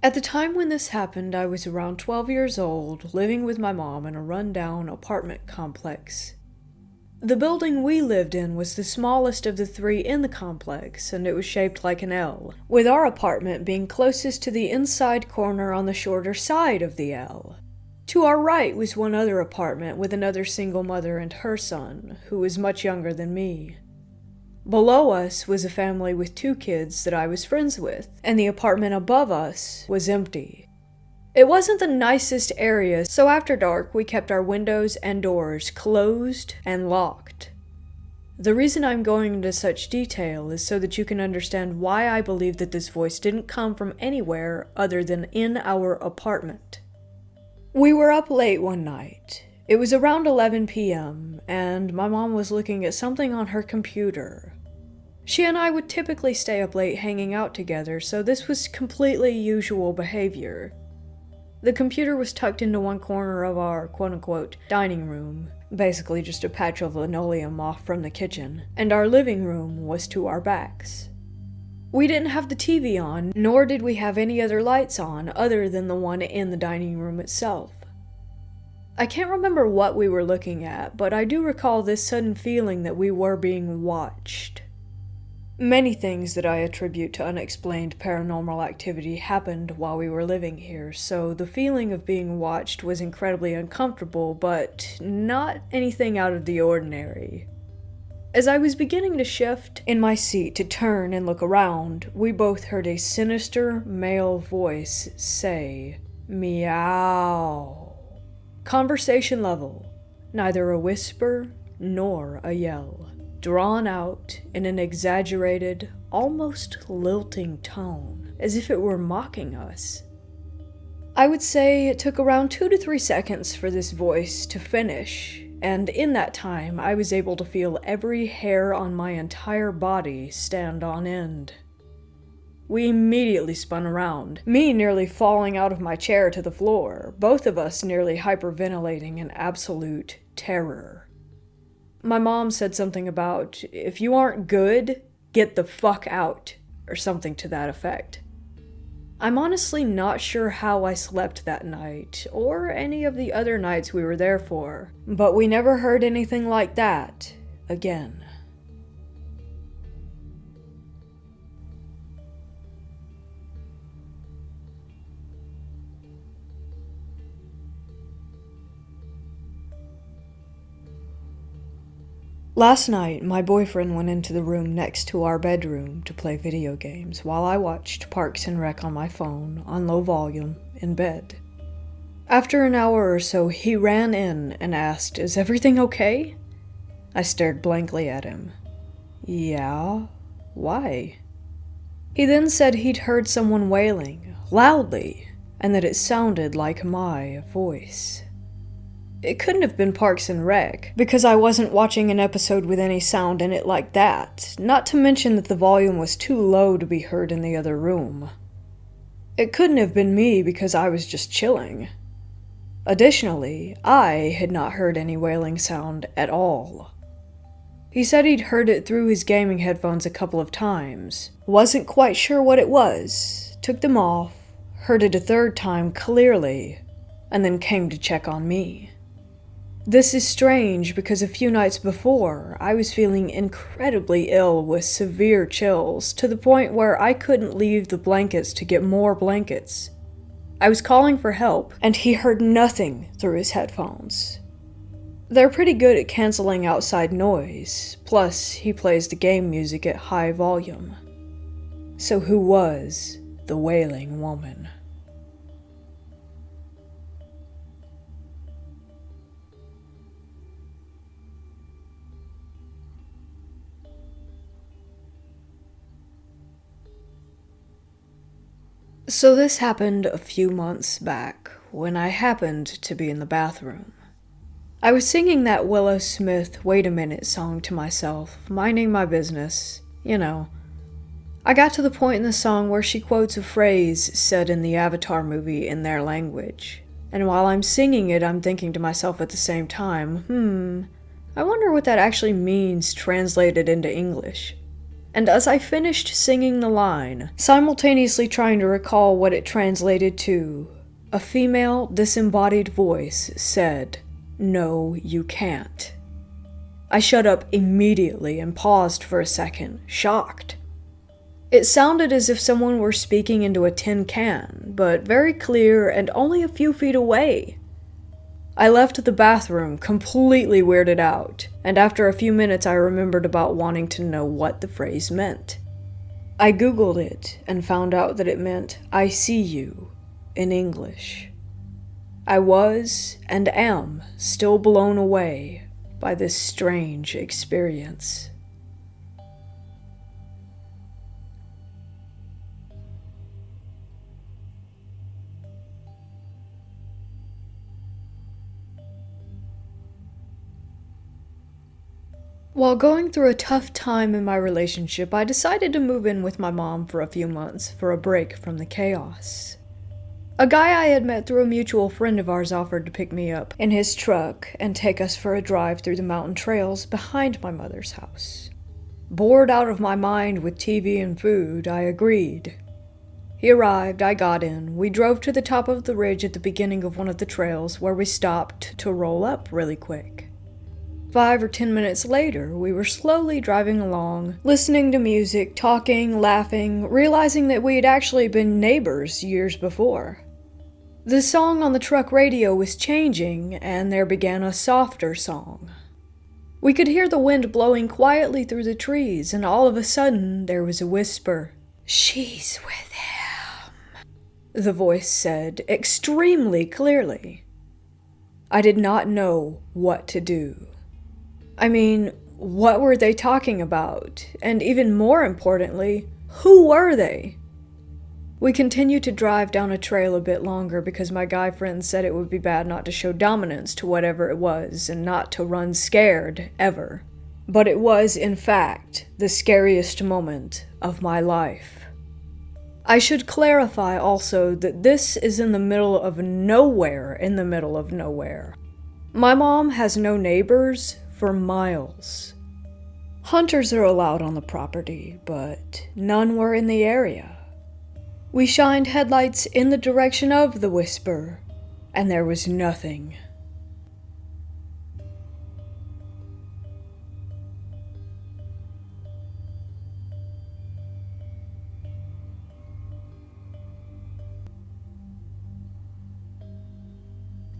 At the time when this happened, I was around 12 years old, living with my mom in a run-down apartment complex. The building we lived in was the smallest of the three in the complex, and it was shaped like an L, with our apartment being closest to the inside corner on the shorter side of the L. To our right was one other apartment with another single mother and her son, who was much younger than me. Below us was a family with 2 kids that I was friends with, and the apartment above us was empty. It wasn't the nicest area, so after dark we kept our windows and doors closed and locked. The reason I'm going into such detail is so that you can understand why I believe that this voice didn't come from anywhere other than in our apartment. We were up late one night. It was around 11 p.m., and my mom was looking at something on her computer. She and I would typically stay up late hanging out together, so this was completely usual behavior. The computer was tucked into one corner of our quote-unquote dining room, basically just a patch of linoleum off from the kitchen, and our living room was to our backs. We didn't have the TV on, nor did we have any other lights on other than the one in the dining room itself. I can't remember what we were looking at, but I do recall this sudden feeling that we were being watched. Many things that I attribute to unexplained paranormal activity happened while we were living here, so the feeling of being watched was incredibly uncomfortable, but not anything out of the ordinary. As I was beginning to shift in my seat to turn and look around, we both heard a sinister male voice say, "Meow." Conversation level, neither a whisper nor a yell. Drawn out in an exaggerated, almost lilting tone, as if it were mocking us. I would say it took around 2 to 3 seconds for this voice to finish, and in that time I was able to feel every hair on my entire body stand on end. We immediately spun around, me nearly falling out of my chair to the floor, both of us nearly hyperventilating in absolute terror. My mom said something about, "If you aren't good, get the fuck out," or something to that effect. I'm honestly not sure how I slept that night, or any of the other nights we were there for, but we never heard anything like that again. Last night, my boyfriend went into the room next to our bedroom to play video games while I watched Parks and Rec on my phone on low volume in bed. After an hour or so, he ran in and asked, "Is everything okay?" I stared blankly at him. "Yeah? Why?" He then said he'd heard someone wailing, loudly, and that it sounded like my voice. It couldn't have been Parks and Rec, because I wasn't watching an episode with any sound in it like that, not to mention that the volume was too low to be heard in the other room. It couldn't have been me because I was just chilling. Additionally, I had not heard any wailing sound at all. He said he'd heard it through his gaming headphones a couple of times, wasn't quite sure what it was, took them off, heard it a third time clearly, and then came to check on me. This is strange because a few nights before, I was feeling incredibly ill with severe chills to the point where I couldn't leave the blankets to get more blankets. I was calling for help, and he heard nothing through his headphones. They're pretty good at canceling outside noise, plus he plays the game music at high volume. So who was the wailing woman? So this happened a few months back, when I happened to be in the bathroom. I was singing that Willow Smith "Wait a Minute" song to myself, minding my business, you know. I got to the point in the song where she quotes a phrase said in the Avatar movie in their language, and while I'm singing it, I'm thinking to myself at the same time, I wonder what that actually means translated into English. and as I finished singing the line, simultaneously trying to recall what it translated to, a female, disembodied voice said, "No, you can't." I shut up immediately and paused for a second, shocked. It sounded as if someone were speaking into a tin can, but very clear and only a few feet away. I left the bathroom completely weirded out, and after a few minutes I remembered about wanting to know what the phrase meant. I googled it and found out that it meant "I see you" in English. I was, and am, still blown away by this strange experience. While going through a tough time in my relationship, I decided to move in with my mom for a few months for a break from the chaos. A guy I had met through a mutual friend of ours offered to pick me up in his truck and take us for a drive through the mountain trails behind my mother's house. Bored out of my mind with TV and food, I agreed. He arrived, I got in, we drove to the top of the ridge at the beginning of one of the trails where we stopped to roll up really quick. 5 or 10 minutes later, we were slowly driving along, listening to music, talking, laughing, realizing that we had actually been neighbors years before. The song on the truck radio was changing, and there began a softer song. We could hear the wind blowing quietly through the trees, and all of a sudden there was a whisper. "She's with him," the voice said, extremely clearly. I did not know what to do. I mean, what were they talking about? And even more importantly, who were they? We continued to drive down a trail a bit longer because my guy friend said it would be bad not to show dominance to whatever it was and not to run scared, ever. But it was, in fact, the scariest moment of my life. I should clarify also that this is in the middle of nowhere in the middle of nowhere. My mom has no neighbors for miles. Hunters are allowed on the property, but none were in the area. We shined headlights in the direction of the whisper, and there was nothing.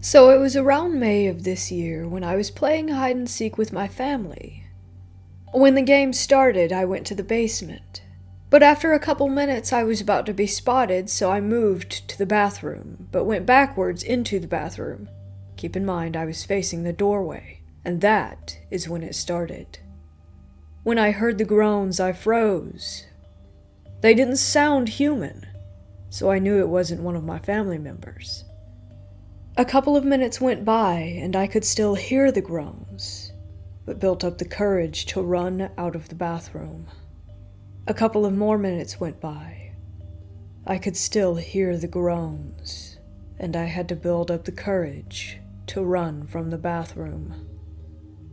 So it was around May of this year when I was playing hide and seek with my family. When the game started, I went to the basement. But after a couple minutes, I was about to be spotted, so I moved to the bathroom, but went backwards into the bathroom. Keep in mind, I was facing the doorway, and that is when it started. When I heard the groans, I froze. They didn't sound human, so I knew it wasn't one of my family members. A couple of minutes went by, and I could still hear the groans, but built up the courage to run out of the bathroom. A couple of more minutes went by. I could still hear the groans, and I had to build up the courage to run from the bathroom.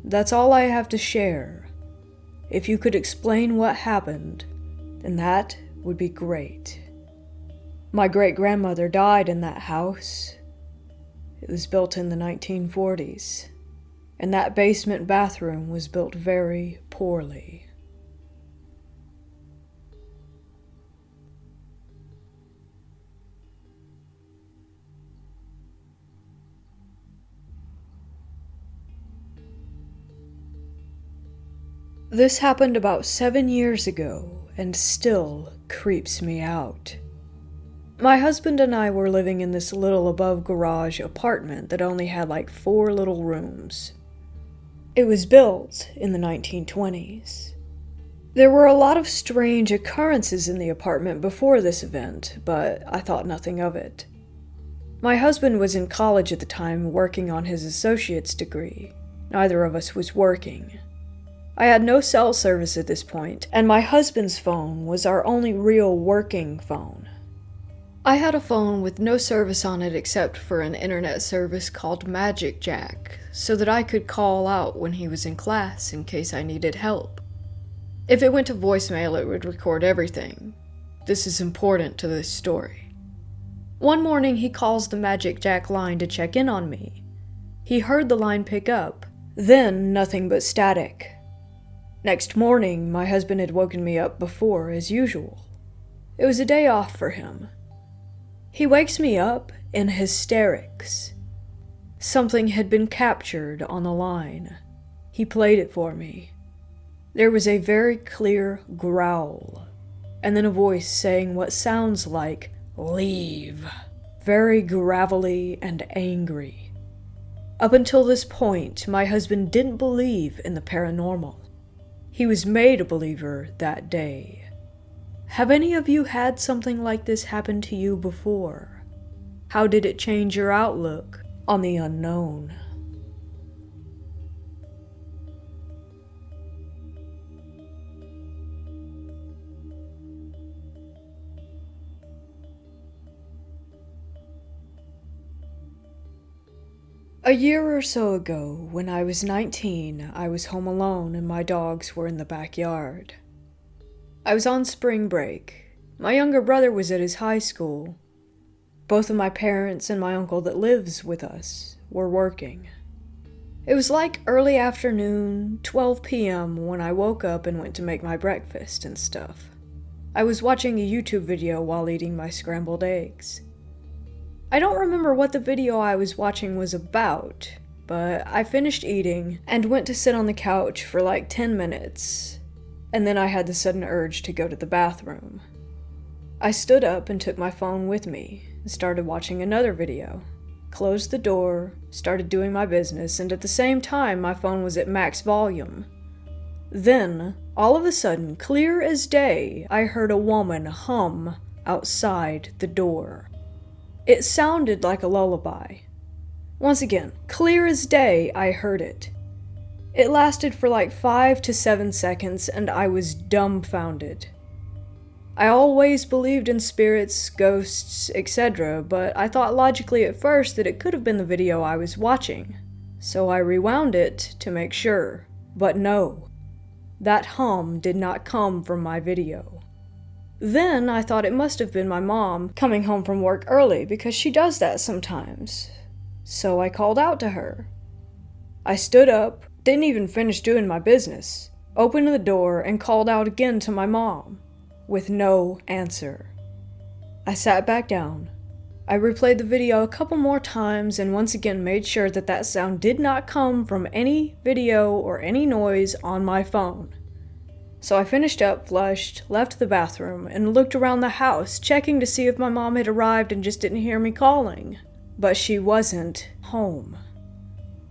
That's all I have to share. If you could explain what happened, then that would be great. My great-grandmother died in that house. It was built in the 1940s, and that basement bathroom was built very poorly. This happened about 7 years ago and still creeps me out. My husband and I were living in this little above-garage apartment that only had like 4 little rooms. It was built in the 1920s. There were a lot of strange occurrences in the apartment before this event, but I thought nothing of it. My husband was in college at the time working on his associate's degree. Neither of us was working. I had no cell service at this point, and my husband's phone was our only real working phone. I had a phone with no service on it except for an internet service called Magic Jack, so that I could call out when he was in class in case I needed help. If it went to voicemail, it would record everything. This is important to this story. One morning, he calls the Magic Jack line to check in on me. He heard the line pick up, then nothing but static. Next morning, my husband had woken me up before, as usual. It was a day off for him. He wakes me up in hysterics. Something had been captured on the line. He played it for me. There was a very clear growl, and then a voice saying what sounds like, "Leave." Very gravelly and angry. Up until this point, my husband didn't believe in the paranormal. He was made a believer that day. Have any of you had something like this happen to you before? How did it change your outlook on the unknown? A year or so ago, when I was 19, I was home alone and my dogs were in the backyard. I was on spring break. My younger brother was at his high school. Both of my parents and my uncle that lives with us were working. It was like early afternoon, 12 p.m. when I woke up and went to make my breakfast and stuff. I was watching a YouTube video while eating my scrambled eggs. I don't remember what the video I was watching was about, but I finished eating and went to sit on the couch for like 10 minutes, and then I had the sudden urge to go to the bathroom. I stood up and took my phone with me and started watching another video, closed the door, started doing my business, and at the same time my phone was at max volume. Then, all of a sudden, clear as day, I heard a woman hum outside the door. It sounded like a lullaby. Once again, clear as day, I heard it. It lasted for like 5 to 7 seconds, and I was dumbfounded. I always believed in spirits, ghosts, etc., but I thought logically at first that it could have been the video I was watching, so I rewound it to make sure. But no, that hum did not come from my video. Then I thought it must have been my mom coming home from work early because she does that sometimes. So I called out to her. I stood up, didn't even finish doing my business, opened the door and called out again to my mom, with no answer. I sat back down. I replayed the video a couple more times and once again made sure that that sound did not come from any video or any noise on my phone. So I finished up, flushed, left the bathroom, and looked around the house, checking to see if my mom had arrived and just didn't hear me calling. But she wasn't home.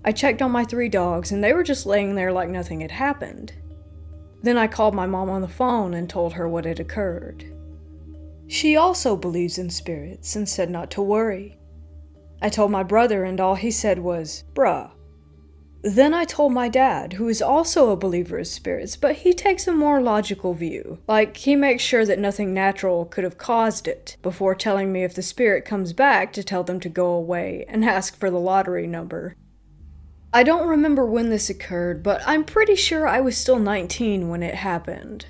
I checked on my 3 dogs, and they were just laying there like nothing had happened. Then I called my mom on the phone and told her what had occurred. She also believes in spirits and said not to worry. I told my brother, and all he said was, "Bruh." Then I told my dad, who is also a believer of spirits, but he takes a more logical view. Like, he makes sure that nothing natural could have caused it, before telling me if the spirit comes back to tell them to go away and ask for the lottery number. I don't remember when this occurred, but I'm pretty sure I was still 19 when it happened.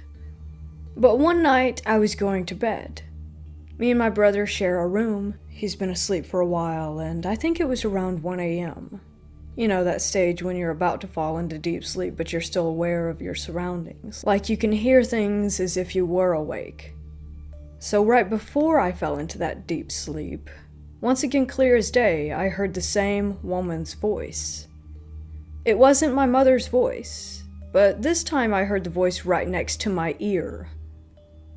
But one night, I was going to bed. Me and my brother share a room. He's been asleep for a while, and I think it was around 1 a.m. You know, that stage when you're about to fall into deep sleep, but you're still aware of your surroundings. Like you can hear things as if you were awake. So right before I fell into that deep sleep, once again clear as day, I heard the same woman's voice. It wasn't my mother's voice, but this time I heard the voice right next to my ear.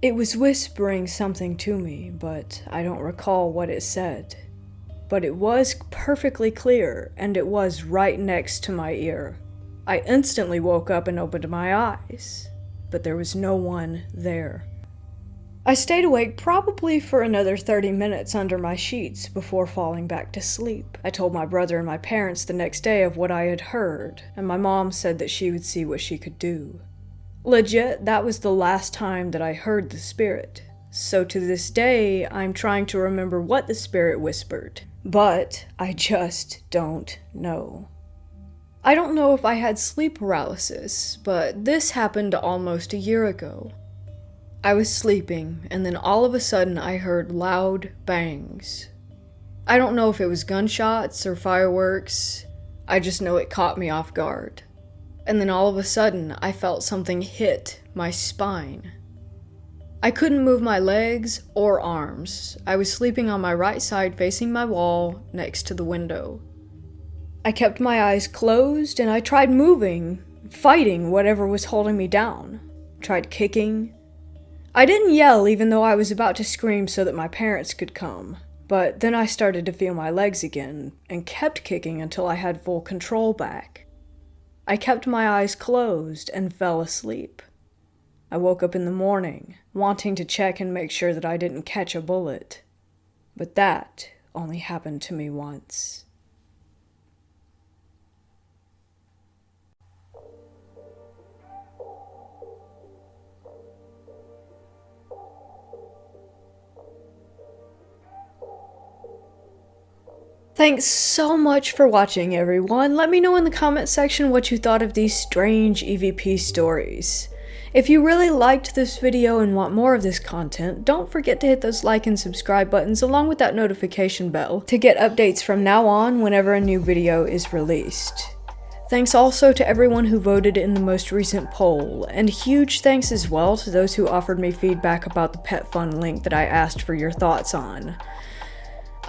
It was whispering something to me, but I don't recall what it said. But it was perfectly clear, and it was right next to my ear. I instantly woke up and opened my eyes, but there was no one there. I stayed awake probably for another 30 minutes under my sheets before falling back to sleep. I told my brother and my parents the next day of what I had heard, and my mom said that she would see what she could do. Legit, that was the last time that I heard the spirit. So to this day, I'm trying to remember what the spirit whispered. But I just don't know. I don't know if I had sleep paralysis, but this happened almost a year ago. I was sleeping, and then all of a sudden I heard loud bangs. I don't know if it was gunshots or fireworks, I just know it caught me off guard. And then all of a sudden I felt something hit my spine. I couldn't move my legs or arms. I was sleeping on my right side facing my wall next to the window. I kept my eyes closed and I tried moving, fighting whatever was holding me down. Tried kicking. I didn't yell even though I was about to scream so that my parents could come, but then I started to feel my legs again and kept kicking until I had full control back. I kept my eyes closed and fell asleep. I woke up in the morning, wanting to check and make sure that I didn't catch a bullet. But that only happened to me once. Thanks so much for watching, everyone. Let me know in the comment section what you thought of these strange EVP stories. If you really liked this video and want more of this content, don't forget to hit those like and subscribe buttons along with that notification bell to get updates from now on whenever a new video is released. Thanks also to everyone who voted in the most recent poll, and huge thanks as well to those who offered me feedback about the pet fund link that I asked for your thoughts on.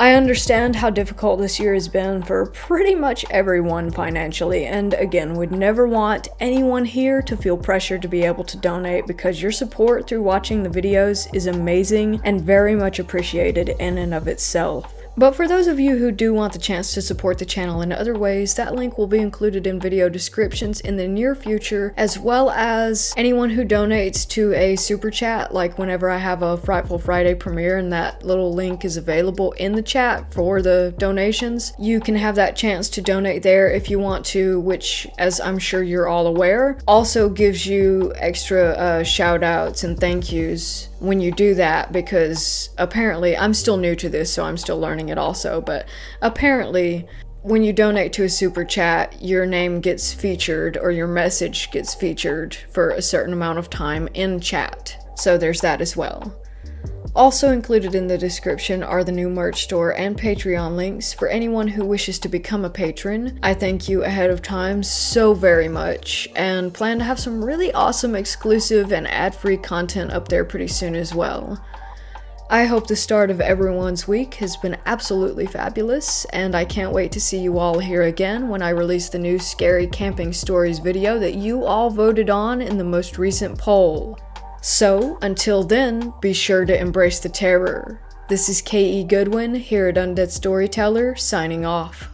I understand how difficult this year has been for pretty much everyone financially, and again, would never want anyone here to feel pressured to be able to donate because your support through watching the videos is amazing and very much appreciated in and of itself. But for those of you who do want the chance to support the channel in other ways, that link will be included in video descriptions in the near future, as well as anyone who donates to a super chat, like whenever I have a Frightful Friday premiere and that little link is available in the chat for the donations. You can have that chance to donate there if you want to, which, as I'm sure you're all aware, also gives you extra shout outs and thank yous when you do that, because apparently, I'm still new to this, so I'm still learning it also, but apparently when you donate to a super chat, your name gets featured or your message gets featured for a certain amount of time in chat, so there's that as well. Also included in the description are the new merch store and Patreon links for anyone who wishes to become a patron. I thank you ahead of time so very much, and plan to have some really awesome exclusive and ad-free content up there pretty soon as well. I hope the start of everyone's week has been absolutely fabulous, and I can't wait to see you all here again when I release the new Scary Camping Stories video that you all voted on in the most recent poll. So, until then, be sure to embrace the terror. This is K.E. Goodwin here at Undead Storyteller, signing off.